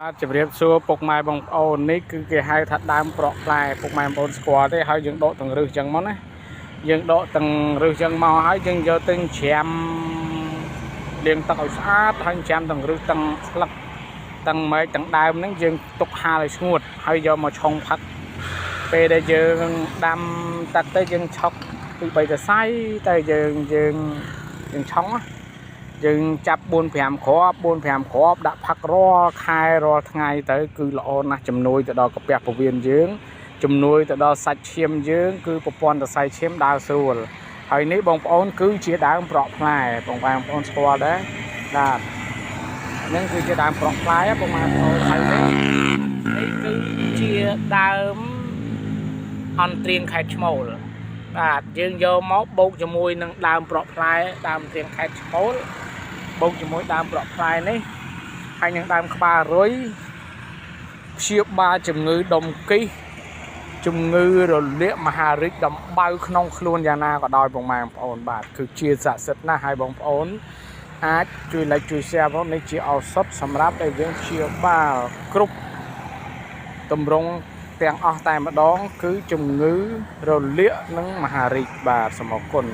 ជម្រាបសួរពុកម៉ែបងប្អូននេះគឺគេហៅថាដើមប្រក់ផ្លែពុកម៉ែបងប្អូនស្គាល់ទេហើយយើងដកទាំងរឹសចឹងមកណាយើងដកទាំងរឹសចឹងមកហើយយើងយកទៅច្រាមលាងទឹកឲ្យស្អាតហើយច្រាមទាំងរឹសទាំងស្លឹកទាំងមែកទាំងដើមហ្នឹងយើងទុកហាលឲ្យស្ងួតហើយយកមកឆុងផឹកពេលដែលយើងដាំទឹកទៅយើងឆុកពី3ទៅសៃតែយើងឆុងណាយើងចាប់4-5 គ្រាប់ដាក់ផឹករាល់ខែរាល់ថ្ងៃទៅគឺល្អណាស់ជំនួយទៅដល់កាពះពោះវៀនយើងជំនួយទៅដល់សាច់ឈាមយើងគឺប្រព័ន្ធសរសៃឈាមដើរស្រួលហើយនេះបងប្អូនគឺជាដើមប្រក់ផ្លែបងប្អូនស្គាល់ដែរបាទហ្នឹងគឺជាដើមប្រក់ផ្លែបងប្អូនហើយនេះគឺជាដើមអន្ត្រៀងខេត្តឈ្មោលបាទយើងយកមកបូកជាមួយនឹងដើមប្រក់ផ្លែដើមអន្ត្រៀងខេត្តឈ្មោលបូកជាមួយដើមប្រក់ផ្លែនេះហើយនឹងដើមក្បាលរុយព្យាបាលជំងឺដុំគិសជំងឺរលាកមហារីកដំបៅក្នុងខ្លួនយ៉ាងណាក៏ដោយបងប្អូនបាទគឺជាស័ក្តិសិទ្ធិណាស់ហើយបងប្អូនអាចជួយ like ជួយ share ផងនេះជាឱសថសម្រាប់ដែលយើងព្យាបាលគ្រប់ទម្រង់ទាំងអស់តែម្ដងគឺជំងឺរលាកនិងមហារីកបាទសូមអរគុណ